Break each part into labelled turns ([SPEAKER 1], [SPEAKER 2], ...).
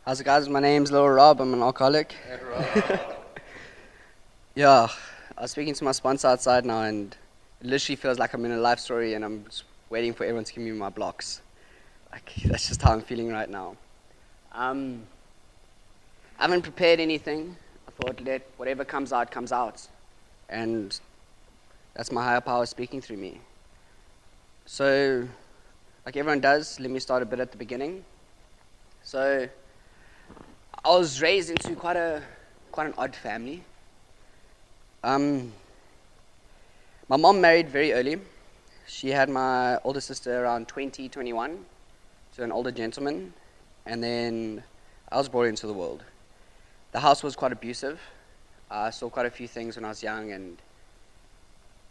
[SPEAKER 1] How's it, guys? My name's Little Rob. I'm an alcoholic. Yeah, I was speaking to my sponsor outside now, and it literally feels like I'm in a life story, and I'm just waiting for everyone to give me my blocks. Like that's just how I'm feeling right now. I haven't prepared anything. I thought let whatever comes out, and that's my higher power speaking through me. So, like everyone does, let me start a bit at the beginning. So, I was raised into quite an odd family. My mom married very early. She had my older sister around 20, 21 to an older gentleman, and then I was brought into the world. The house was quite abusive. I saw quite a few things when I was young, and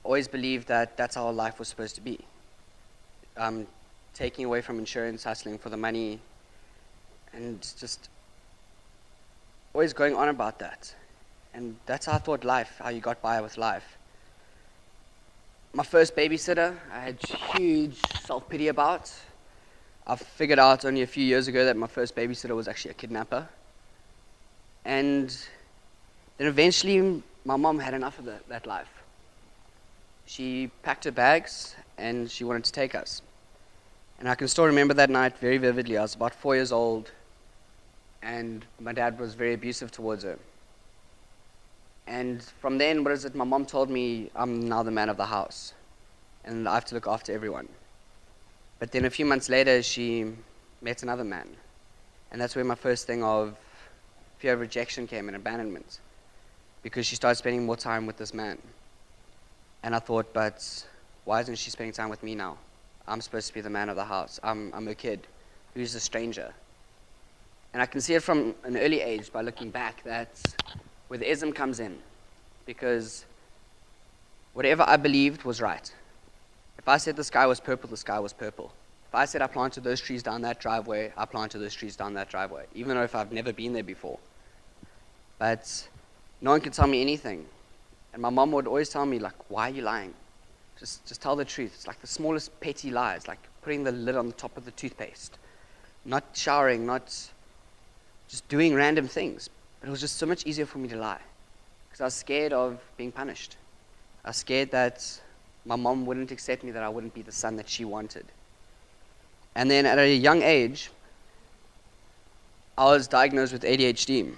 [SPEAKER 1] always believed that that's how life was supposed to be. Taking away from insurance, hustling for the money, and just always going on about that. And that's how I thought life, how you got by with life. My first babysitter, I had huge self-pity about. I figured out only a few years ago that my first babysitter was actually a kidnapper. And then eventually, my mom had enough of that life. She packed her bags, and she wanted to take us. And I can still remember that night very vividly. I was about 4 years old, and my dad was very abusive towards her. And from then, my mom told me I'm now the man of the house, and I have to look after everyone. But then a few months later, she met another man. And that's where my first thing of fear of rejection came and abandonment, because she started spending more time with this man. And I thought, but why isn't she spending time with me now? I'm supposed to be the man of the house. I'm a kid who's a stranger. And I can see it from an early age by looking back that where the ism comes in, because whatever I believed was right. If I said the sky was purple, the sky was purple. If I said I planted those trees down that driveway, I planted those trees down that driveway, even though if I've never been there before. But no one could tell me anything. And my mom would always tell me, like, why are you lying? Just tell the truth. It's like the smallest petty lies, like putting the lid on the top of the toothpaste, not showering, not just doing random things. But it was just so much easier for me to lie, because I was scared of being punished. I was scared that my mom wouldn't accept me, that I wouldn't be the son that she wanted. And then at a young age, I was diagnosed with ADHD,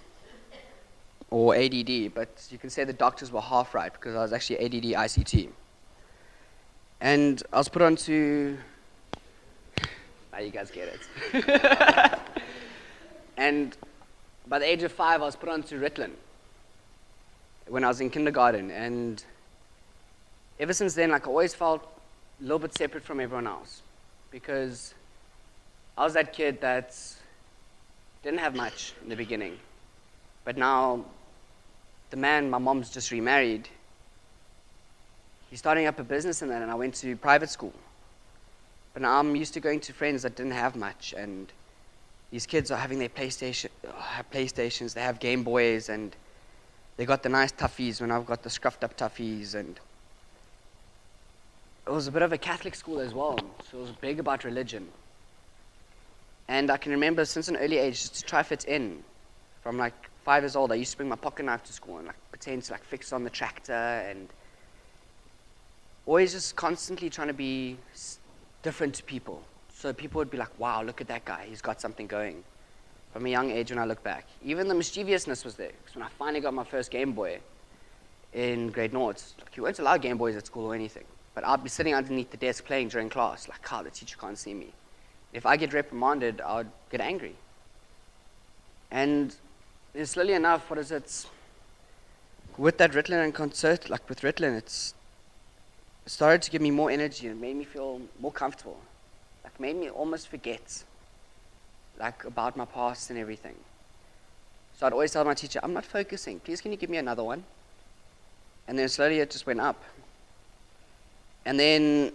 [SPEAKER 1] or ADD, but you can say the doctors were half right, because I was actually ADD ICT. And I was put onto, now you guys get it. And by the age of 5, I was put onto Ritalin when I was in kindergarten. And ever since then, like, I always felt a little bit separate from everyone else, because I was that kid that didn't have much in the beginning. But now, the man my mom's just remarried, he's starting up a business in that, and I went to private school. But now I'm used to going to friends that didn't have much, and these kids are having their PlayStations, they have Game Boys, and they got the nice toughies when I've got the scruffed up toughies. And it was a bit of a Catholic school as well, so it was big about religion. And I can remember since an early age just to try fit in. From like 5 years old, I used to bring my pocket knife to school and like pretend to like fix on the tractor, and always just constantly trying to be different to people. So people would be like, wow, look at that guy, he's got something going. From a young age when I look back. Even the mischievousness was there. Because when I finally got my first Game Boy in grade 0, like, you weren't allowed Game Boys at school or anything. But I'd be sitting underneath the desk playing during class, like, Carl, the teacher can't see me. If I get reprimanded, I would get angry. And then slowly enough, with that Ritalin and concert, like with Ritalin, it started to give me more energy and made me feel more comfortable. Like, made me almost forget, like, about my past and everything. So I'd always tell my teacher, I'm not focusing, please can you give me another one? And then slowly it just went up. And then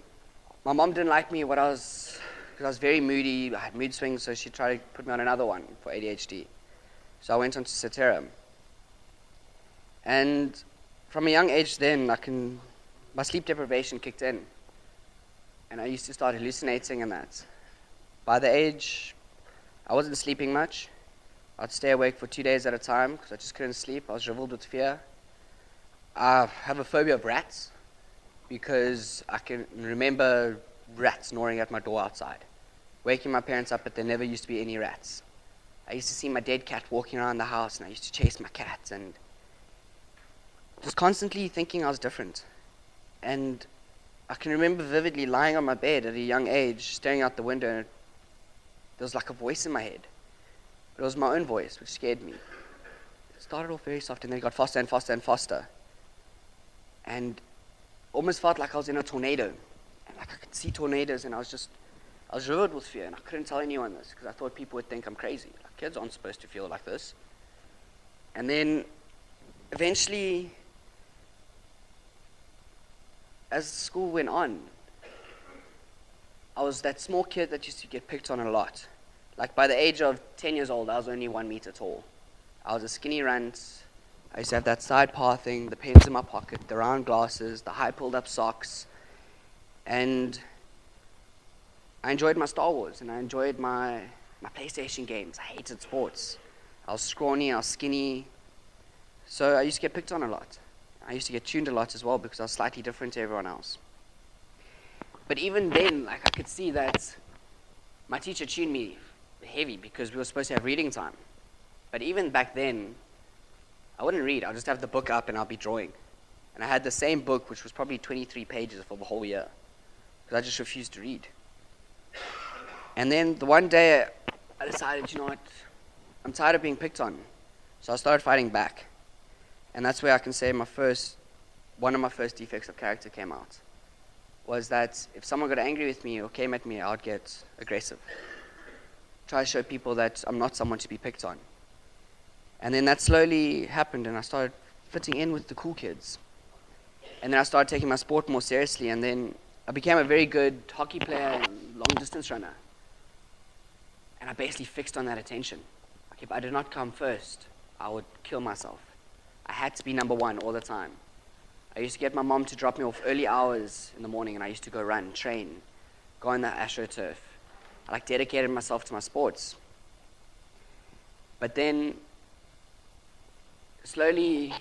[SPEAKER 1] my mom didn't like me because I was very moody, I had mood swings, so she tried to put me on another one for ADHD. So I went on to Satera. And from a young age then, my sleep deprivation kicked in. And I used to start hallucinating and that. By the age, I wasn't sleeping much. I'd stay awake for 2 days at a time because I just couldn't sleep. I was riddled with fear. I have a phobia of rats because I can remember rats gnawing at my door outside, waking my parents up, but there never used to be any rats. I used to see my dead cat walking around the house, and I used to chase my cat, and just constantly thinking I was different. And I can remember vividly lying on my bed at a young age, staring out the window, and there was like a voice in my head. But it was my own voice, which scared me. It started off very soft, and then it got faster and faster and faster. And almost felt like I was in a tornado. And like I could see tornadoes, and I was riddled with fear, and I couldn't tell anyone this because I thought people would think I'm crazy. Like, kids aren't supposed to feel like this. And then eventually, as school went on, I was that small kid that used to get picked on a lot. Like by the age of 10 years old, I was only 1 meter tall. I was a skinny runt. I used to have that side paw thing, the pens in my pocket, the round glasses, the high pulled up socks. And I enjoyed my Star Wars, and I enjoyed my PlayStation games. I hated sports. I was scrawny, I was skinny. So I used to get picked on a lot. I used to get tuned a lot as well because I was slightly different to everyone else. But even then, like I could see that my teacher tuned me heavy because we were supposed to have reading time. But even back then, I wouldn't read. I'll just have the book up and I'll be drawing. And I had the same book, which was probably 23 pages for the whole year, because I just refused to read. And then the one day, I decided, you know what, I'm tired of being picked on. So I started fighting back. And that's where I can say one of my first defects of character came out, was that if someone got angry with me or came at me, I would get aggressive. Try to show people that I'm not someone to be picked on. And then that slowly happened, and I started fitting in with the cool kids. And then I started taking my sport more seriously, and then I became a very good hockey player and long-distance runner. And I basically fixed on that attention. Like if I did not come first, I would kill myself. I had to be number one all the time. I used to get my mom to drop me off early hours in the morning, and I used to go run, train, go on the AstroTurf. I dedicated myself to my sports. But then, slowly,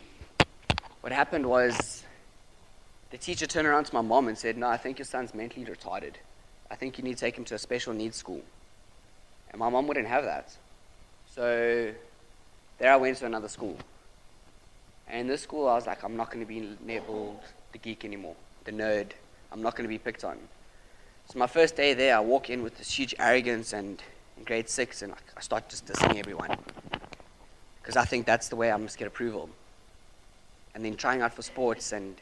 [SPEAKER 1] what happened was the teacher turned around to my mom and said, "No, I think your son's mentally retarded. I think you need to take him to a special needs school." And my mom wouldn't have that. So there I went to another school. And in this school, I was like, I'm not going to be labeled the geek anymore, the nerd. I'm not going to be picked on. So my first day there, I walk in with this huge arrogance, and in grade 6, and I start just dissing everyone. Because I think that's the way I must get approval. And then trying out for sports and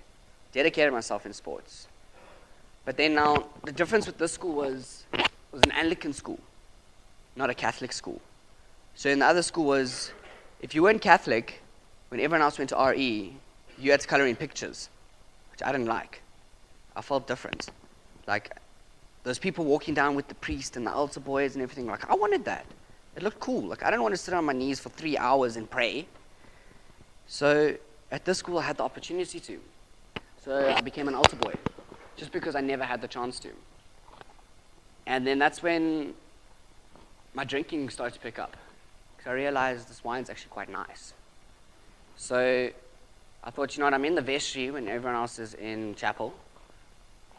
[SPEAKER 1] dedicated myself in sports. But then now, the difference with this school was an Anglican school, not a Catholic school. So in the other school was, if you weren't Catholic, when everyone else went to RE, you had to color in pictures, which I didn't like. I felt different. Like, those people walking down with the priest and the altar boys and everything, like, I wanted that. It looked cool. Like, I didn't want to sit on my knees for 3 hours and pray. So at this school, I had the opportunity to. So I became an altar boy, just because I never had the chance to. And then that's when my drinking started to pick up, because I realized this wine's actually quite nice. So I thought, you know what, I'm in the vestry when everyone else is in chapel.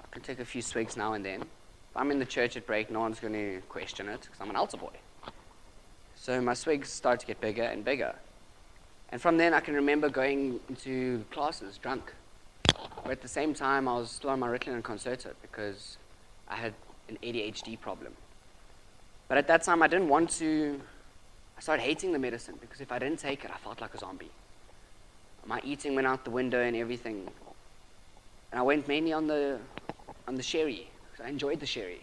[SPEAKER 1] I can take a few swigs now and then. If I'm in the church at break, no one's going to question it, because I'm an altar boy. So my swigs started to get bigger and bigger. And from then, I can remember going into classes drunk. But at the same time, I was still on my Ritalin and Concerta because I had an ADHD problem. But at that time, I didn't want to. I started hating the medicine because if I didn't take it, I felt like a zombie. My eating went out the window and everything. And I went mainly on the sherry, because I enjoyed the sherry.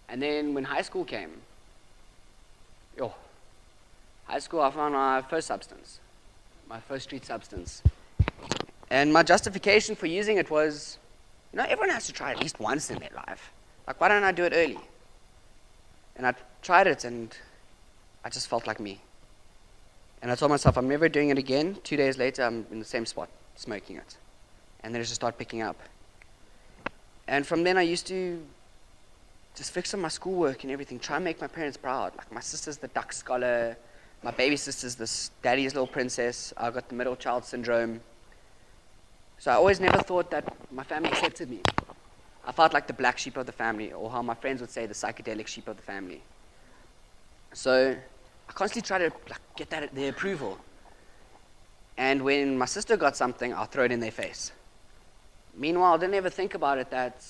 [SPEAKER 1] And then when high school came, high school, I found my first substance, my first street substance. And my justification for using it was, everyone has to try at least once in their life. Like, why don't I do it early? And I tried it, and I just felt like me. And I told myself, I'm never doing it again. 2 days later, I'm in the same spot, smoking it. And then it just started picking up. And from then, I used to just fix on my schoolwork and everything, try and make my parents proud. Like, my sister's the duck scholar, My baby sister's this daddy's little princess. I got the middle child syndrome. So I always never thought that my family accepted me. I felt like the black sheep of the family, or how my friends would say, the psychedelic sheep of the family. So I constantly try to get their approval. And when my sister got something, I'll throw it in their face. Meanwhile, I didn't ever think about it that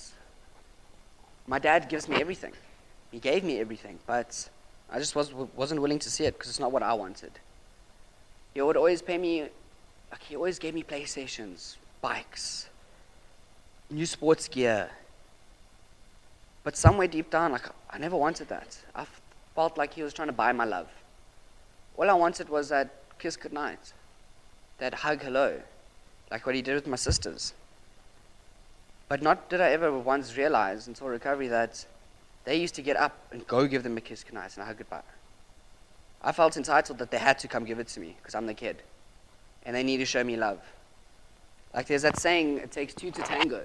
[SPEAKER 1] my dad gives me everything. He gave me everything, but I just wasn't willing to see it because it's not what I wanted. He would always pay me, he always gave me PlayStations, bikes, new sports gear. But somewhere deep down, I never wanted that. I felt like he was trying to buy my love. All I wanted was that kiss goodnight, that hug hello, like what he did with my sisters. But not did I ever once realize until recovery that they used to get up and go give them a kiss goodnight and a hug goodbye. I felt entitled that they had to come give it to me because I'm the kid. And they need to show me love. Like there's that saying, it takes two to tango.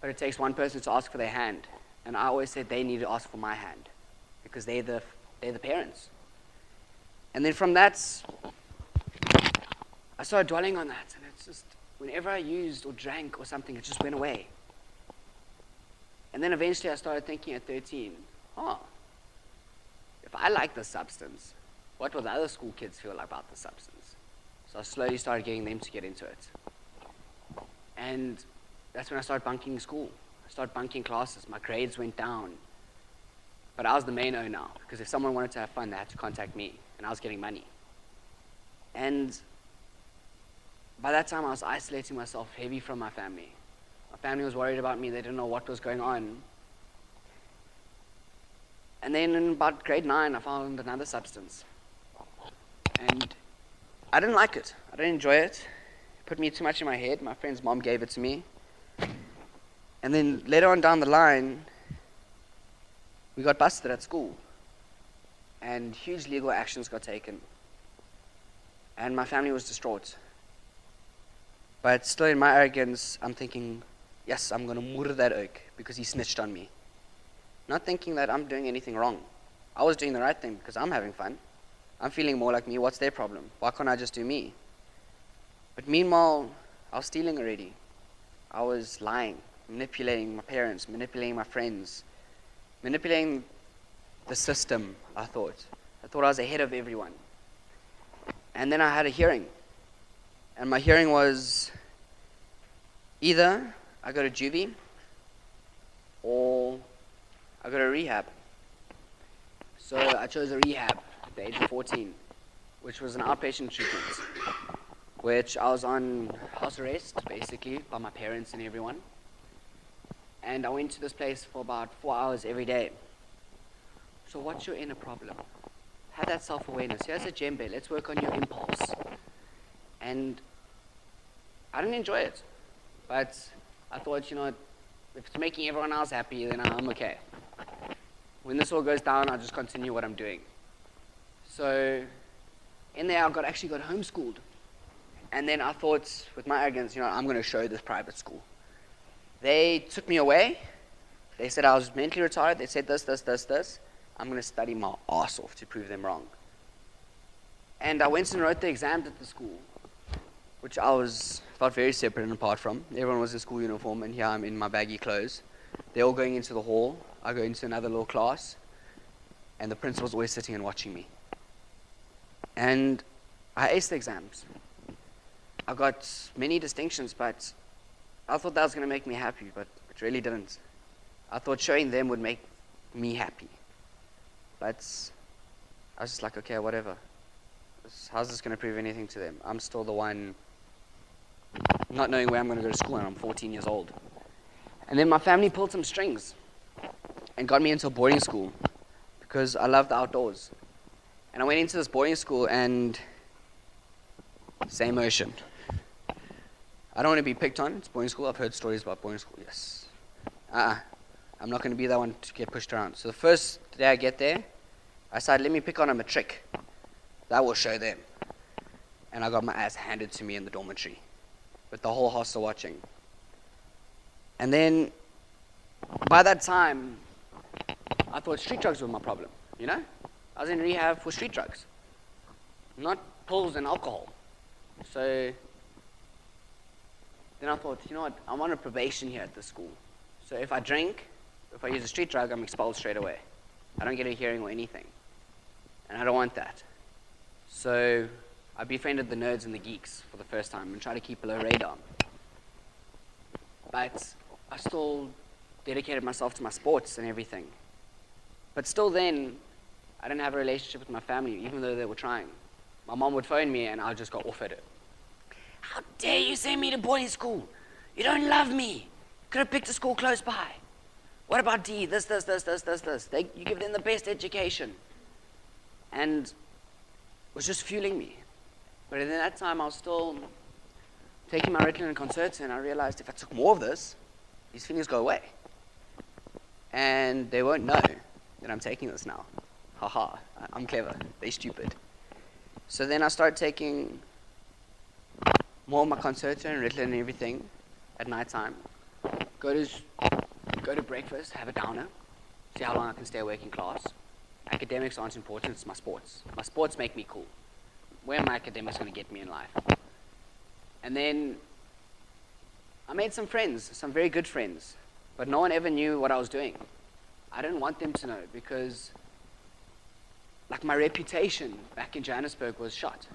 [SPEAKER 1] But it takes one person to ask for their hand. And I always said they need to ask for my hand. Because they're the parents. And then from that, I started dwelling on that. And it's just, whenever I used or drank or something, it just went away. And then eventually I started thinking at 13, if I like this substance, what will the other school kids feel about the substance? So I slowly started getting them to get into it. And that's when I started bunking school. I started bunking classes. My grades went down. But I was the main O now, because if someone wanted to have fun, they had to contact me, and I was getting money. And by that time, I was isolating myself heavy from my family. My family was worried about me. They didn't know what was going on. And then in about grade 9, I found another substance. And I didn't like it. I didn't enjoy it. It put me too much in my head. My friend's mom gave it to me. And then later on down the line, we got busted at school. And huge legal actions got taken. And my family was distraught. But still in my arrogance, I'm thinking, yes, I'm going to murder that oak because he snitched on me. Not thinking that I'm doing anything wrong. I was doing the right thing because I'm having fun. I'm feeling more like me. What's their problem? Why can't I just do me? But meanwhile, I was stealing already. I was lying, manipulating my parents, manipulating my friends, manipulating the system, I thought. I thought I was ahead of everyone. And then I had a hearing. And my hearing was either I go to juvie or I go to rehab. So I chose a rehab at the age of 14, which was an outpatient treatment, which I was on house arrest, basically, by my parents and everyone. And I went to this place for about 4 hours every day. So what's your inner problem? Have that self-awareness. Here's a djembe. Let's work on your impulse. And I didn't enjoy it. But I thought, if it's making everyone else happy, then I'm okay. When this all goes down, I'll just continue what I'm doing. So in there, I actually got homeschooled. And then I thought, with my arrogance, I'm going to show this private school. They took me away. They said I was mentally retarded. They said this. I'm going to study my ass off to prove them wrong. And I went and wrote the exams at the school, which I felt very separate and apart from. Everyone was in school uniform, and here I'm in my baggy clothes. They're all going into the hall. I go into another little class, and the principal's always sitting and watching me. And I aced the exams. I got many distinctions, but I thought that was going to make me happy, but it really didn't. I thought showing them would make me happy. But I was just like, okay, whatever. How's this going to prove anything to them? I'm still the one not knowing where I'm going to go to school, and I'm 14 years old. And then my family pulled some strings and got me into a boarding school because I love the outdoors. And I went into this boarding school, and same ocean. I don't want to be picked on. It's boarding school. I've heard stories about boarding school. Yes. I'm not going to be that one to get pushed around. So the first day I get there, I decided, let me pick on them a trick. That will show them. And I got my ass handed to me in the dormitory with the whole hostel watching. And then, by that time, I thought street drugs were my problem, I was in rehab for street drugs. not pills and alcohol. So then I thought, you know what, I'm on a probation here at this school. So if I drink, if I use a street drug, I'm expelled straight away. I don't get a hearing or anything. And I don't want that. So I befriended the nerds and the geeks for the first time and tried to keep below radar. But I still dedicated myself to my sports and everything. But still then, I didn't have a relationship with my family, even though they were trying. My mom would phone me and I just got off at it. How dare you send me to boarding school? You don't love me. Could have picked a school close by. What about D? This. You give them the best education. And it was just fueling me. But in that time, I was still taking my Ritalin and Concerta, and I realized if I took more of this, these feelings go away. And they won't know that I'm taking this now. Haha, I'm clever. They're stupid. So then I started taking more of my Concerta and Ritalin and everything at night time. Go to breakfast, have a downer, see how long I can stay awake in class. Academics aren't important, it's my sports. My sports make me cool. Where are my academics going to get me in life? And then I made some friends, some very good friends, but no one ever knew what I was doing. I didn't want them to know because my reputation back in Johannesburg was shot.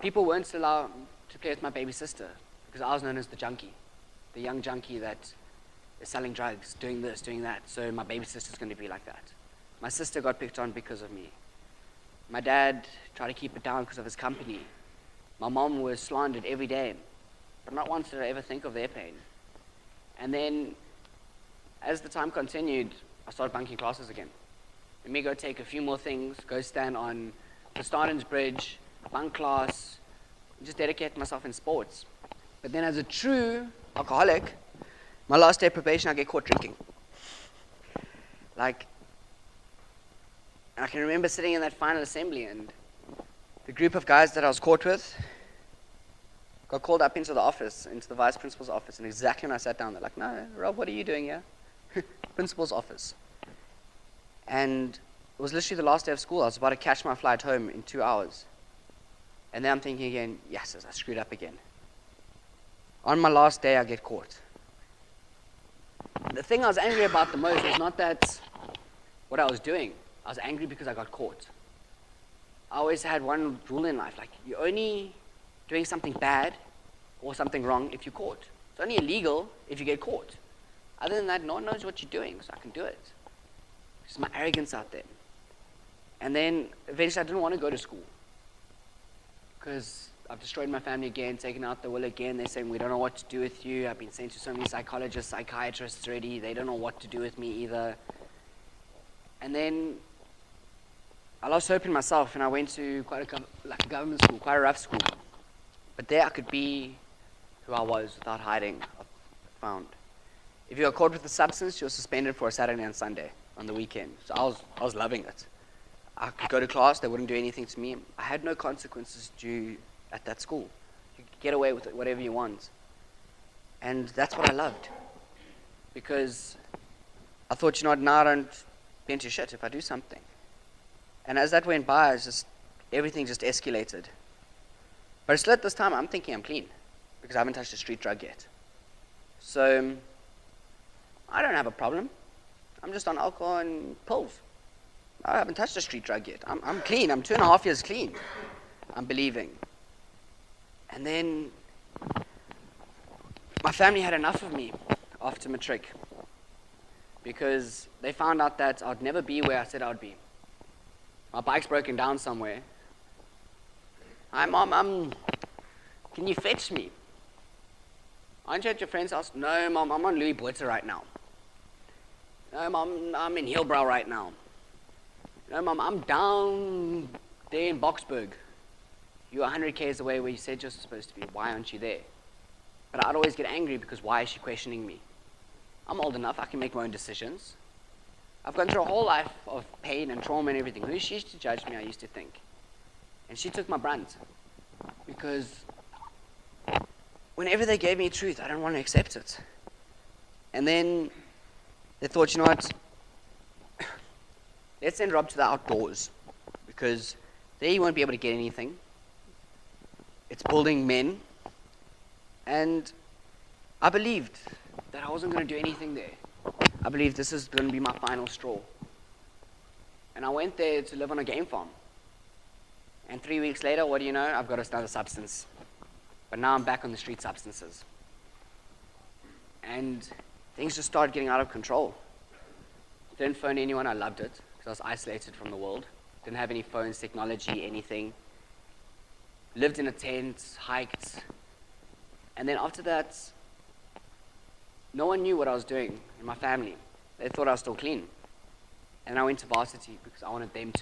[SPEAKER 1] People weren't allowed to play with my baby sister because I was known as the junkie, the young junkie that is selling drugs, doing this, doing that, so my baby sister's going to be like that. My sister got picked on because of me. My dad tried to keep it down because of his company. My mom was slandered every day, but not once did I ever think of their pain. And then, as the time continued, I started bunking classes again. Let me go take a few more things, go stand on the Stardens Bridge, bunk class, just dedicate myself in sports. But then as a true alcoholic, my last day of probation, I get caught drinking. I can remember sitting in that final assembly and the group of guys that I was caught with got called up into the office, into the vice principal's office, and exactly when I sat down, they're like, "No, Rob, what are you doing here?" Principal's office. And it was literally the last day of school. I was about to catch my flight home in 2 hours. And then I'm thinking again, yes, I screwed up again. On my last day, I get caught. The thing I was angry about the most was not that what I was doing. I was angry because I got caught. I always had one rule in life, you're only doing something bad or something wrong if you're caught. It's only illegal if you get caught. Other than that, no one knows what you're doing, so I can do it. It's my arrogance out there. And then eventually I didn't want to go to school because I've destroyed my family again, taken out the will again. They're saying, we don't know what to do with you. I've been sent to so many psychologists, psychiatrists already. They don't know what to do with me either. And then I lost hope in myself, and I went to quite a government school, quite a rough school. But there I could be who I was without hiding, I found. If you got caught with a substance, you were suspended for a Saturday and Sunday on the weekend. So I was loving it. I could go to class, they wouldn't do anything to me. I had no consequences due at that school. You could get away with it, whatever you want. And that's what I loved. Because I thought, now I don't be into shit if I do something. And as that went by, everything just escalated. But still at this time, I'm thinking I'm clean because I haven't touched a street drug yet. So I don't have a problem. I'm just on alcohol and pills. I haven't touched a street drug yet. I'm clean. I'm 2.5 years clean. I'm believing. And then my family had enough of me after matric because they found out that I'd never be where I said I would be. My bike's broken down somewhere. Hi, Mom, can you fetch me? Aren't you at your friend's house? No, Mom, I'm on Louis Vuitton right now. No, Mom, I'm in Hillbrow right now. No, Mom, I'm down there in Boksburg. You're 100 k's away where you said you're supposed to be. Why aren't you there? But I'd always get angry because why is she questioning me? I'm old enough, I can make my own decisions. I've gone through a whole life of pain and trauma and everything. Who is she to judge me, I used to think. And she took my brunt. Because whenever they gave me truth, I didn't want to accept it. And then they thought, you know what? Let's send Rob to the outdoors. Because There you won't be able to get anything. It's building men. And I believed that I wasn't going to do anything there. I believed this is going to be my final straw. And I went there to live on a game farm. And 3 weeks later, what do you know? I've got another substance. But now I'm back on the street substances. And things just started getting out of control. Didn't phone anyone, I loved it, because I was isolated from the world. Didn't have any phones, technology, anything. Lived in a tent, hiked. And then after that, no one knew what I was doing in my family. They thought I was still clean. And I went to varsity because I wanted them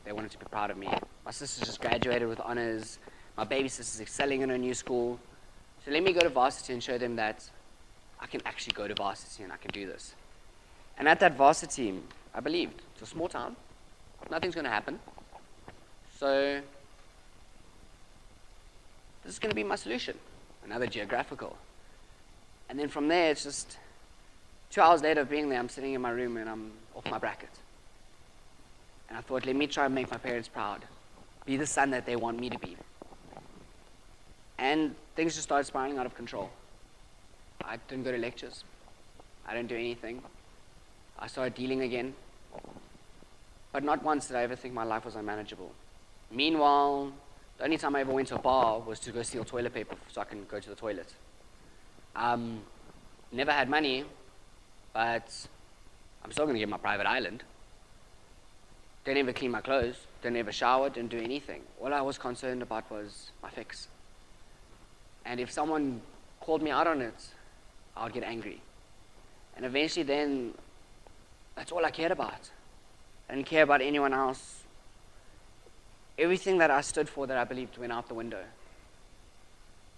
[SPEAKER 1] they wanted to be proud of me. My sister just graduated with honors. My baby sister's excelling in her new school. So let me go to varsity and show them that I can actually go to varsity and I can do this. And at that varsity, I believed. It's a small town. Nothing's going to happen. So this is going to be my solution. Another geographical. And then from there, it's just 2 hours later of being there, I'm sitting in my room and I'm off my bracket. And I thought, let me try and make my parents proud. Be the son that they want me to be. And things just started spiraling out of control. I didn't go to lectures. I didn't do anything. I started dealing again. But not once did I ever think my life was unmanageable. Meanwhile, the only time I ever went to a bar was to go steal toilet paper so I can go to the toilet. Never had money, but I'm still going to get my private island. Didn't ever clean my clothes, didn't ever shower, didn't do anything. All I was concerned about was my fix. And if someone called me out on it, I would get angry. And eventually then, that's all I cared about. I didn't care about anyone else. Everything that I stood for, that I believed, went out the window.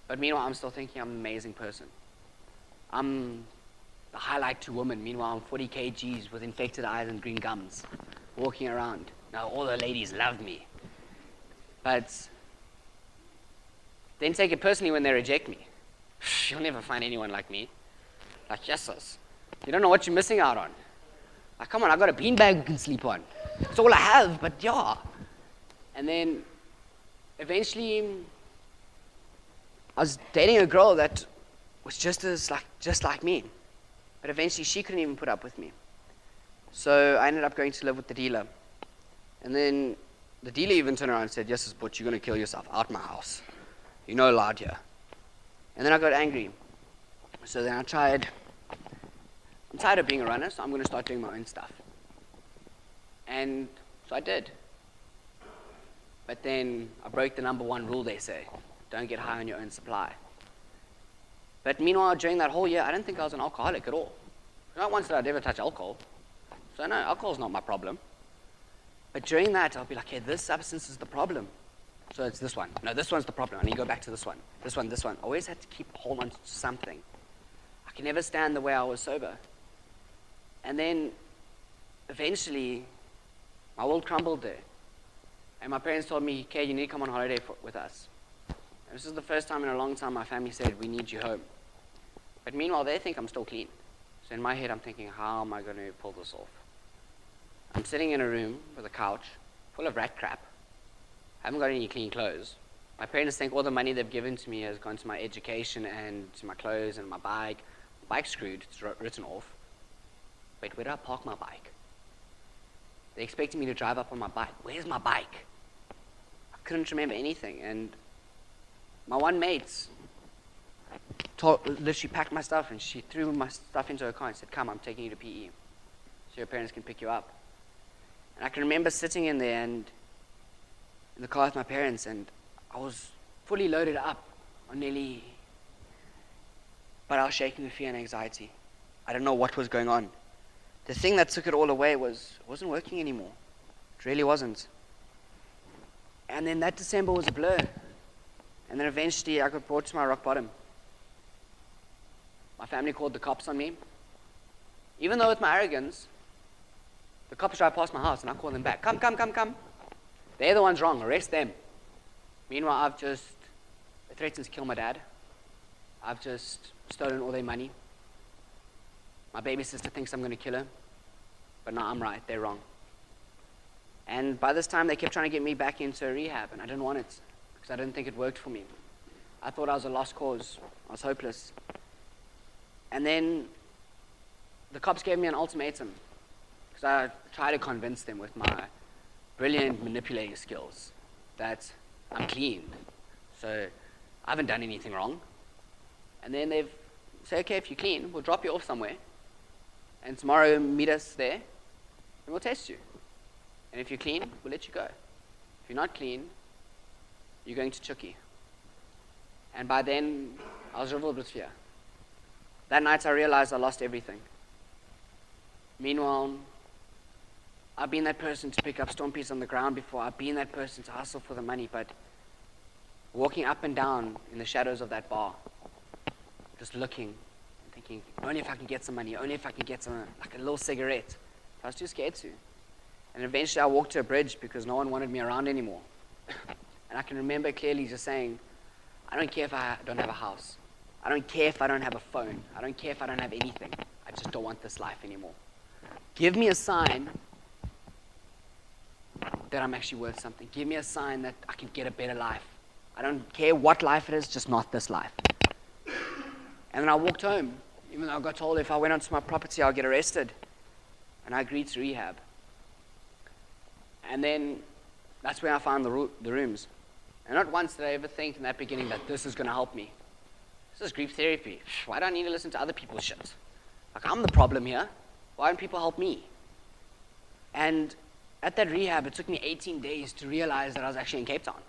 [SPEAKER 1] But meanwhile, I'm still thinking I'm an amazing person. I'm the highlight to women. Meanwhile, I'm 40 kgs with infected eyes and green gums, walking around. Now, all the ladies love me. But then take it personally when they reject me. You'll never find anyone like me. Like, yes, you don't know what you're missing out on. Like, come on, I got a beanbag you can sleep on. That's all I have, but yeah. And then, eventually, I was dating a girl that was just like me. But eventually, she couldn't even put up with me. So I ended up going to live with the dealer. And then the dealer even turned around and said, yes, but you're going to kill yourself out my house. You're not allowed here. And then I got angry. So then I'm tired of being a runner, so I'm going to start doing my own stuff. And so I did. But then I broke the number one rule, they say. Don't get high on your own supply. But meanwhile, during that whole year, I didn't think I was an alcoholic at all. Not once did I ever touch alcohol. So no, alcohol's not my problem. But during that, I'll be like, hey, this substance is the problem. So it's this one. No, this one's the problem. I need to go back to this one. This one, this one. I always had to keep hold on to something. I can never stand the way I was sober. And then, eventually, my world crumbled there. And my parents told me, okay, you need to come on holiday with us. And this is the first time in a long time my family said, we need you home. But meanwhile, they think I'm still clean. So in my head, I'm thinking, how am I going to pull this off? I'm sitting in a room with a couch full of rat crap. I haven't got any clean clothes. My parents think all the money they've given to me has gone to my education and to my clothes and my bike. My bike's screwed, it's written off. Wait, where do I park my bike? They expected me to drive up on my bike. Where's my bike? I couldn't remember anything. And my one mate literally packed my stuff and she threw my stuff into her car and said, come, I'm taking you to PE. So your parents can pick you up. And I can remember sitting in there and in the car with my parents, and I was fully loaded up on nearly, but I was shaking with fear and anxiety. I don't know what was going on. The thing that took it all away it wasn't working anymore. It really wasn't. And then that December was a blur. And then eventually I got brought to my rock bottom. My family called the cops on me. Even though with my arrogance, the cops drive past my house and I call them back. Come. They're the ones wrong, arrest them. Meanwhile, they threatened to kill my dad. I've just stolen all their money. My baby sister thinks I'm going to kill her. But no, I'm right, they're wrong. And by this time, they kept trying to get me back into rehab, and I didn't want it because I didn't think it worked for me. I thought I was a lost cause. I was hopeless. And then the cops gave me an ultimatum because I tried to convince them with my brilliant manipulating skills that I'm clean, so I haven't done anything wrong. And then they've said, okay, if you're clean, we'll drop you off somewhere, and tomorrow meet us there, and we'll test you. And if you're clean, we'll let you go. If you're not clean, you're going to Chucky. And by then, I was riddled with fear. That night, I realized I lost everything. Meanwhile, I've been that person to pick up stone pieces on the ground before. I've been that person to hustle for the money, but walking up and down in the shadows of that bar, just looking and thinking, only if I can get some money, only if I can get some, like a little cigarette. I was too scared to. And eventually I walked to a bridge because no one wanted me around anymore. And I can remember clearly just saying, I don't care if I don't have a house. I don't care if I don't have a phone. I don't care if I don't have anything. I just don't want this life anymore. Give me a sign that I'm actually worth something. Give me a sign that I can get a better life. I don't care what life it is, just not this life. And then I walked home, even though I got told if I went onto my property, I'll get arrested. And I agreed to rehab. And then that's where I found the rooms. And not once did I ever think in that beginning that this is going to help me. This is grief therapy. Why do I need to listen to other people's shit? Like, I'm the problem here. Why don't people help me? And at that rehab, it took me 18 days to realize that I was actually in Cape Town.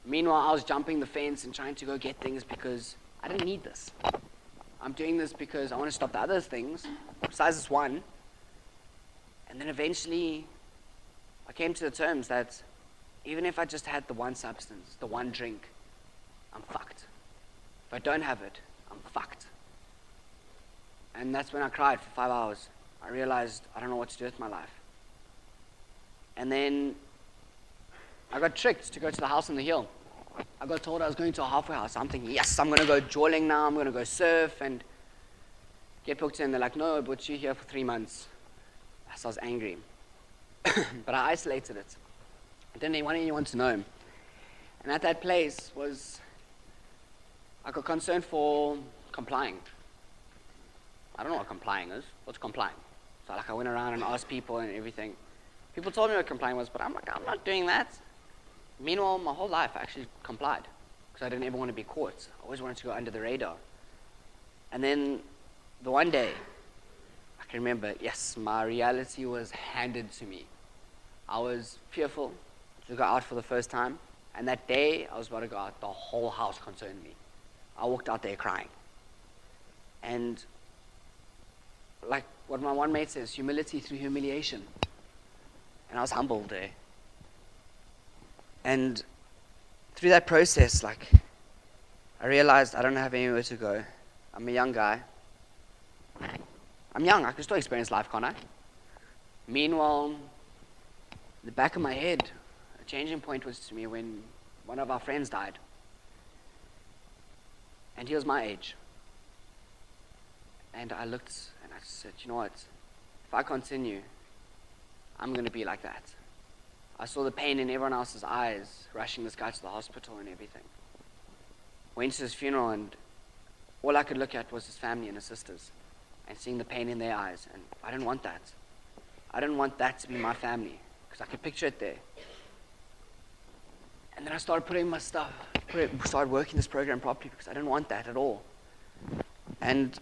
[SPEAKER 1] Meanwhile, I was jumping the fence and trying to go get things because I didn't need this. I'm doing this because I want to stop the other things, besides this one. And then eventually, I came to the terms that even if I just had the one substance, the one drink, I'm fucked. If I don't have it, I'm fucked. And that's when I cried for 5 hours. I realized I don't know what to do with my life. And then I got tricked to go to the house on the hill. I got told I was going to a halfway house. I'm thinking, yes, I'm going to go jawling now. I'm going to go surf and get booked in. They're like, no, but you're here for 3 months. So I was angry. But I isolated it. I didn't want anyone to know. And at that place I got concerned for complying. I don't know what complying is. What's complying? So I went around and asked people and everything. People told me what complying was, but I'm like, I'm not doing that. Meanwhile, my whole life I actually complied because I didn't ever want to be caught. I always wanted to go under the radar. And then the one day, I can remember, yes, my reality was handed to me. I was fearful to go out for the first time. And that day I was about to go out, the whole house concerned me. I walked out there crying. And like what my one mate says, humility through humiliation. And I was humbled there. And through that process, I realized I don't have anywhere to go. I'm a young guy. I'm young, I can still experience life, can't I? Meanwhile, in the back of my head, a changing point was to me when one of our friends died. And he was my age. And I looked and I said, you know what? If I continue, I'm going to be like that. I saw the pain in everyone else's eyes, rushing this guy to the hospital and everything. Went to his funeral and all I could look at was his family and his sisters and seeing the pain in their eyes. And I didn't want that. I didn't want that to be my family because I could picture it there. And then I started putting my stuff, started working this program properly because I didn't want that at all. And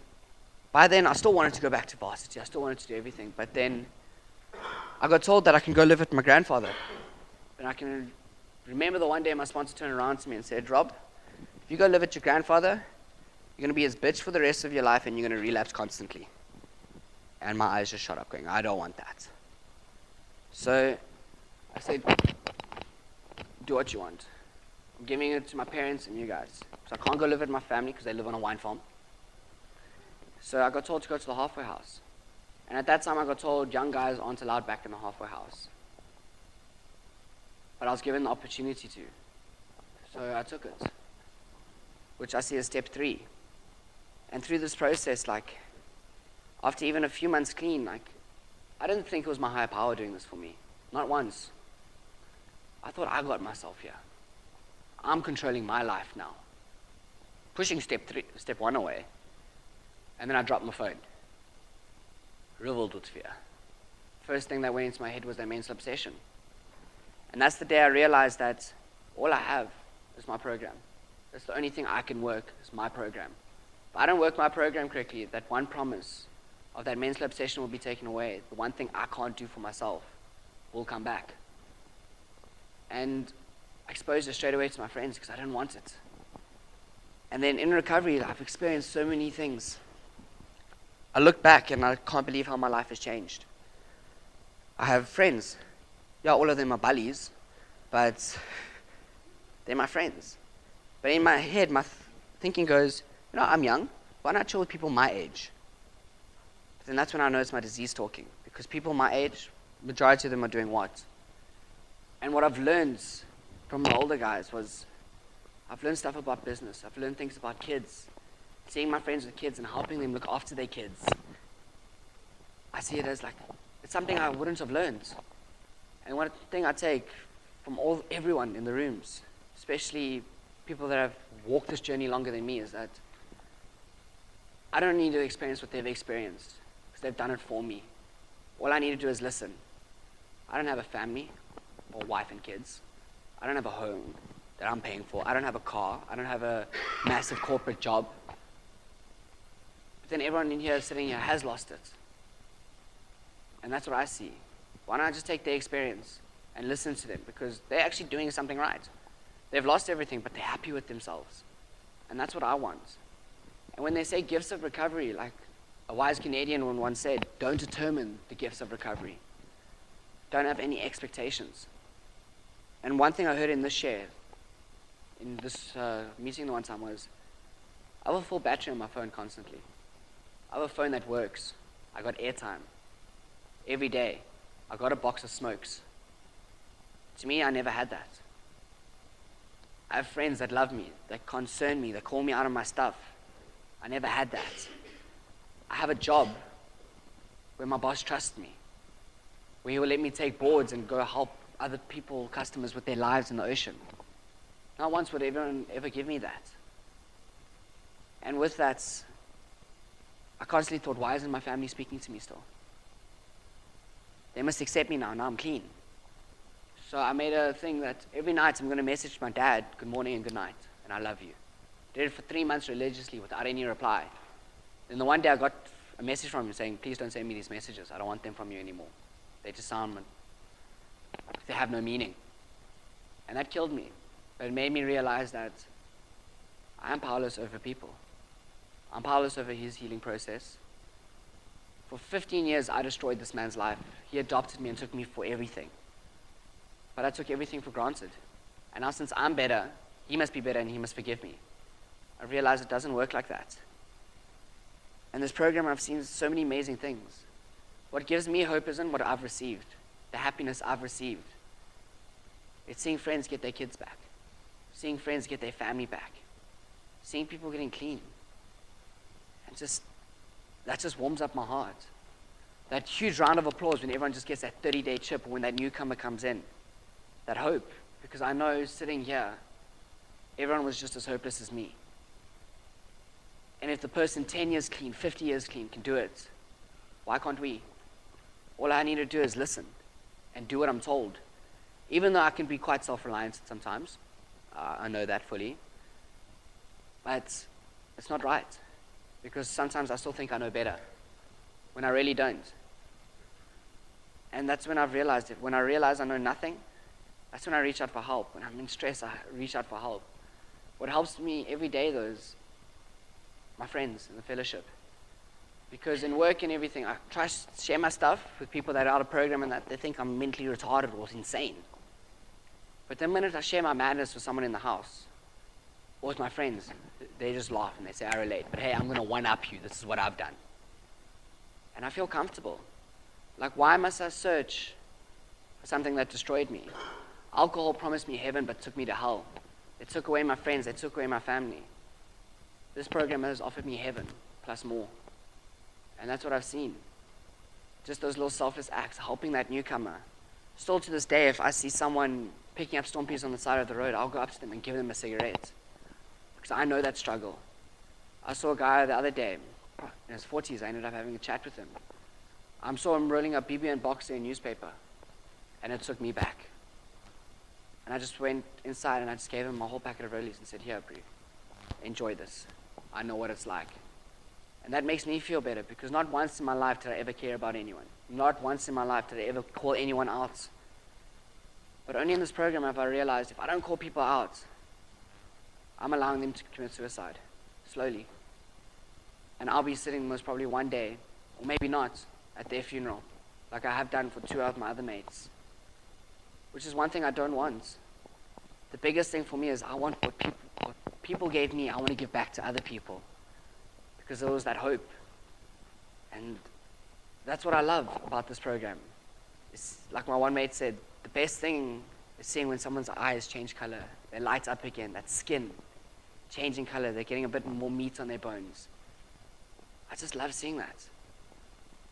[SPEAKER 1] by then, I still wanted to go back to varsity. I still wanted to do everything. But then I got told that I can go live with my grandfather. And I can remember the one day my sponsor turned around to me and said, Rob, if you go live with your grandfather, you're going to be his bitch for the rest of your life and you're going to relapse constantly. And my eyes just shut up going, I don't want that. So I said, do what you want. I'm giving it to my parents and you guys. So I can't go live with my family because they live on a wine farm. So I got told to go to the halfway house. And at that time I got told young guys aren't allowed back in the halfway house. But I was given the opportunity to. So I took it. Which I see as step 3. And through this process, after even a few months clean, I didn't think it was my higher power doing this for me. Not once. I thought I got myself here. I'm controlling my life now. Pushing step 1 away. And then I dropped my phone. Riddled with fear. First thing that went into my head was that mental obsession. And that's the day I realized that all I have is my program. That's the only thing I can work is my program. If I don't work my program correctly, that one promise of that mental obsession will be taken away. The one thing I can't do for myself will come back. And I exposed it straight away to my friends because I didn't want it. And then in recovery, I've experienced so many things. I look back and I can't believe how my life has changed. I have friends. Yeah, all of them are bullies, but they're my friends. But in my head, my thinking goes, I'm young. Why not chill with people my age? But then that's when I know it's my disease talking. Because people my age, majority of them are doing what? And what I've learned from the older guys was, I've learned stuff about business. I've learned things about kids. Seeing my friends with kids and helping them look after their kids. I see it as it's something I wouldn't have learned. And one thing I take from everyone in the rooms, especially people that have walked this journey longer than me, is that I don't need to experience what they've experienced because they've done it for me. All I need to do is listen. I don't have a family or wife and kids. I don't have a home that I'm paying for. I don't have a car. I don't have a massive corporate job. But then everyone in here sitting here has lost it. And that's what I see. Why don't I just take their experience and listen to them? Because they're actually doing something right. They've lost everything, but they're happy with themselves. And that's what I want. And when they say gifts of recovery, like a wise Canadian one once said, don't determine the gifts of recovery. Don't have any expectations. And one thing I heard in this share, in this meeting the one time was, I have a full battery on my phone constantly. I have a phone that works. I got airtime. Every day. I got a box of smokes. To me, I never had that. I have friends that love me, that concern me, that call me out of my stuff. I never had that. I have a job where my boss trusts me, where he will let me take boards and go help other people, customers, with their lives in the ocean. Not once would anyone ever give me that. And with that, I constantly thought, why isn't my family speaking to me still? They must accept me now. Now I'm clean. So I made a thing that every night I'm going to message my dad, good morning and good night, and I love you. Did it for 3 months religiously without any reply. Then the one day I got a message from him saying, please don't send me these messages. I don't want them from you anymore. They just sound, they have no meaning. And that killed me. But it made me realize that I am powerless over people. I'm powerless over his healing process. For 15 years, I destroyed this man's life. He adopted me and took me for everything. But I took everything for granted. And now since I'm better, he must be better and he must forgive me. I realized it doesn't work like that. And this program, I've seen so many amazing things. What gives me hope isn't what I've received, the happiness I've received. It's seeing friends get their kids back, seeing friends get their family back, seeing people getting clean. And that just warms up my heart. That huge round of applause when everyone just gets that 30-day chip, or when that newcomer comes in. That hope, because I know sitting here, everyone was just as hopeless as me. And if the person 10 years clean, 50 years clean can do it, why can't we? All I need to do is listen and do what I'm told. Even though I can be quite self-reliant sometimes, I know that fully, but it's not right. Because sometimes I still think I know better, when I really don't. And that's when I've realized it. When I realize I know nothing, that's when I reach out for help. When I'm in stress, I reach out for help. What helps me every day, though, is my friends and the fellowship. Because in work and everything, I try to share my stuff with people that are out of program and that they think I'm mentally retarded or insane. But the minute I share my madness with someone in the house, or with my friends, they just laugh and they say, I relate. But hey, I'm going to one-up you. This is what I've done. And I feel comfortable. Like, why must I search for something that destroyed me? Alcohol promised me heaven, but took me to hell. It took away my friends. It took away my family. This program has offered me heaven, plus more. And that's what I've seen. Just those little selfless acts, helping that newcomer, Still to this day, if I see someone picking up stompies on the side of the road, I'll go up to them and give them a cigarette. Because I know that struggle. I saw a guy the other day, in his 40s, I ended up having a chat with him. I saw him rolling up BB and Boxer in newspaper, and it took me back. And I just went inside and I just gave him a whole packet of Rollies and said, here, bro, enjoy this. I know what it's like. And that makes me feel better, because not once in my life did I ever care about anyone. Not once in my life did I ever call anyone out. But only in this program have I realized if I don't call people out, I'm allowing them to commit suicide, slowly. And I'll be sitting most probably one day, or maybe not, at their funeral, like I have done for 2 of my other mates. Which is one thing I don't want. The biggest thing for me is I want what people gave me, I want to give back to other people. Because there was that hope. And that's what I love about this program. It's like my one mate said, the best thing is seeing when someone's eyes change color. They light up again, that skin changing color. They're getting a bit more meat on their bones. I just love seeing that.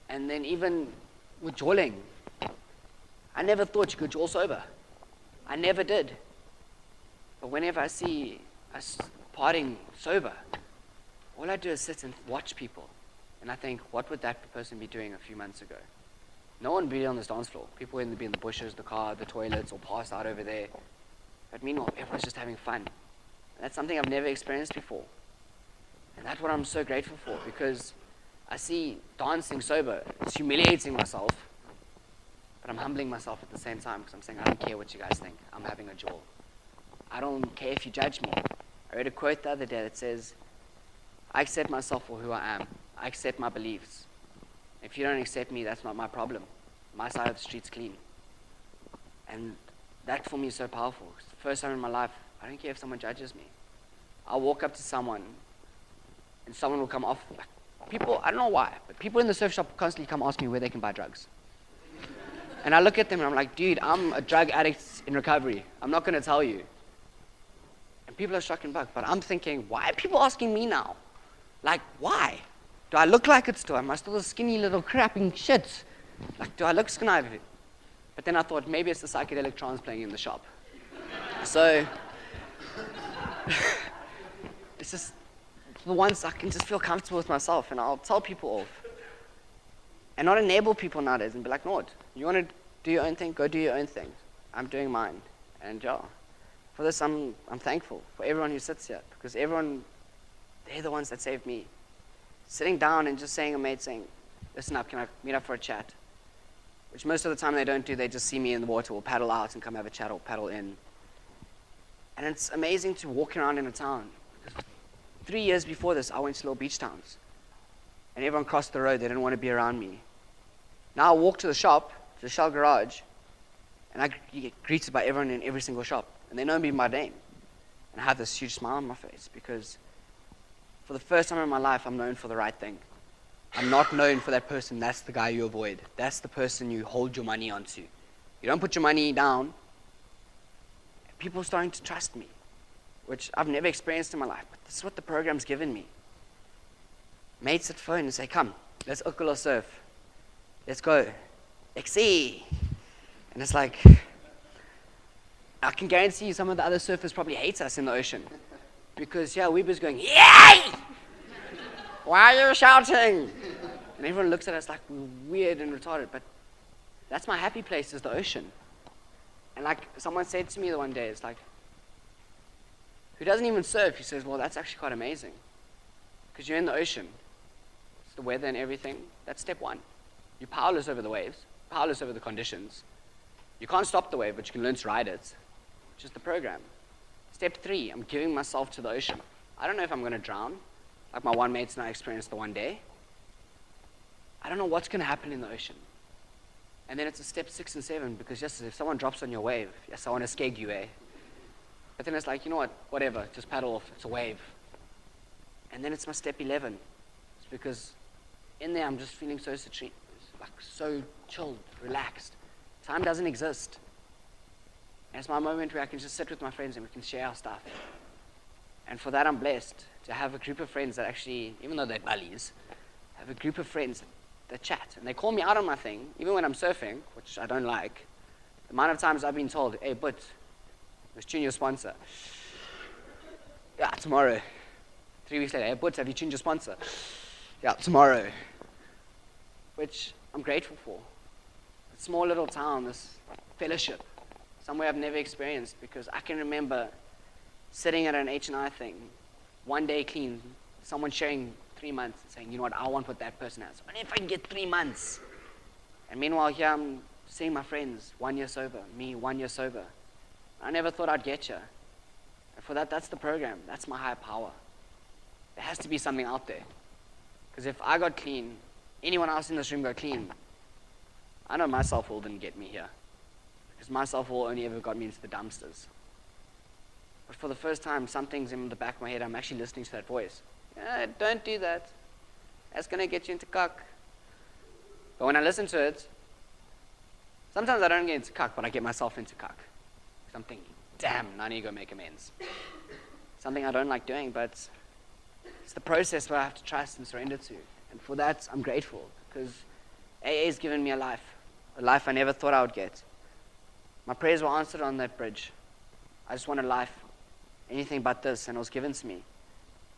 [SPEAKER 1] And then even with jawling, I never thought you could jaw sober. I never did. But whenever I see us partying sober, all I do is sit and watch people. And I think, what would that person be doing a few months ago? No one would be on this dance floor. People would be in the bushes, the car, the toilets, or passed out over there. But meanwhile, everyone's just having fun. And that's something I've never experienced before. And that's what I'm so grateful for, because I see dancing sober. It's humiliating myself, but I'm humbling myself at the same time, because I'm saying, I don't care what you guys think. I'm having a jaw. I don't care if you judge me. I read a quote the other day that says, I accept myself for who I am. I accept my beliefs. If you don't accept me, that's not my problem. My side of the street's clean. And that for me is so powerful. It's the first time in my life, I don't care if someone judges me. I'll walk up to someone, and someone will come off. Like, people, I don't know why, but people in the surf shop constantly come ask me where they can buy drugs. And I look at them and I'm like, dude, I'm a drug addict in recovery. I'm not going to tell you. And people are shocked and bugged, but I'm thinking, why are people asking me now? Like, why? Do I look like it still? Am I still a skinny little crapping shit? Like, do I look skinny? But then I thought, maybe it's the psychedelic trance playing in the shop. So, it's just, for once I can just feel comfortable with myself, and I'll tell people off. And not enable people nowadays and be like, no, you want to do your own thing? Go do your own thing. I'm doing mine. And yeah, for this I'm thankful for everyone who sits here, because everyone, they're the ones that saved me. Sitting down and just saying a mate saying, listen up, can I meet up for a chat? Which most of the time they don't do, they just see me in the water or paddle out and come have a chat or paddle in. And it's amazing to walk around in a town. 3 years before this, I went to little beach towns. And everyone crossed the road, they didn't want to be around me. Now I walk to the shop, to the Shell garage, and I get greeted by everyone in every single shop. And they know me by name. And I have this huge smile on my face, because for the first time in my life, I'm known for the right thing. I'm not known for that person, that's the guy you avoid. That's the person you hold your money onto. You don't put your money down. People are starting to trust me, which I've never experienced in my life, but this is what the program's given me. Mates at phone and say, come, let's ukula surf. Let's go. XC. And it's like, I can guarantee you some of the other surfers probably hate us in the ocean. Because, yeah, Weber's going, yay! Why are you shouting? And everyone looks at us like we're weird and retarded, but that's my happy place, is the ocean. And like someone said to me the one day, it's like, who doesn't even surf? He says, well, that's actually quite amazing. Because you're in the ocean. It's the weather and everything. That's step one. You're powerless over the waves, powerless over the conditions. You can't stop the wave, but you can learn to ride it, which is the program. Step 3, I'm giving myself to the ocean. I don't know if I'm going to drown, like my one mate's and I experienced the one day. I don't know what's going to happen in the ocean. And then it's a step 6 and 7, because yes, if someone drops on your wave, yes, I want to skeg you, eh? But then it's like, you know what, whatever, just paddle off, it's a wave. And then it's my step 11. It's because in there I'm just feeling so serene, like so chilled, relaxed. Time doesn't exist. And it's my moment where I can just sit with my friends and we can share our stuff. And for that I'm blessed to have a group of friends that actually, even though they're bullies, have a group of friends that chat. And they call me out on my thing, even when I'm surfing, which I don't like. The amount of times I've been told, hey, but, let's tune your sponsor. Yeah, tomorrow. 3 weeks later, hey, but, have you tuned your sponsor? Yeah, tomorrow. Which I'm grateful for. A small little town, this fellowship, somewhere I've never experienced, because I can remember sitting at an H&I thing, one day clean, someone sharing 3 months and saying, you know what, I want what that person has. Only if I can get 3 months. And meanwhile here I'm seeing my friends 1 year sober, me 1 year sober. I never thought I'd get here. And for that, that's the program. That's my higher power. There has to be something out there. Because if I got clean, anyone else in this room got clean, I know my self-will didn't get me here. Because my self-will only ever got me into the dumpsters. But for the first time, something's in the back of my head, I'm actually listening to that voice. Don't do that. That's going to get you into cuck. But when I listen to it, sometimes I don't get into cuck, but I get myself into cuck. Because I'm thinking, damn, now I need to go make amends. Something I don't like doing, but it's the process where I have to trust and surrender to. And for that, I'm grateful, because AA has given me a life I never thought I would get. My prayers were answered on that bridge. I just wanted life, anything but this, and it was given to me.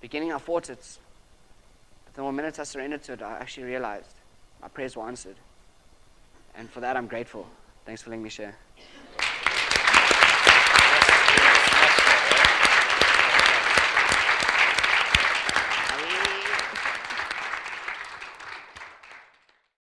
[SPEAKER 1] Beginning, I fought it, but the more minutes I surrendered to it, I actually realized my prayers were answered. And for that, I'm grateful. Thanks for letting me share.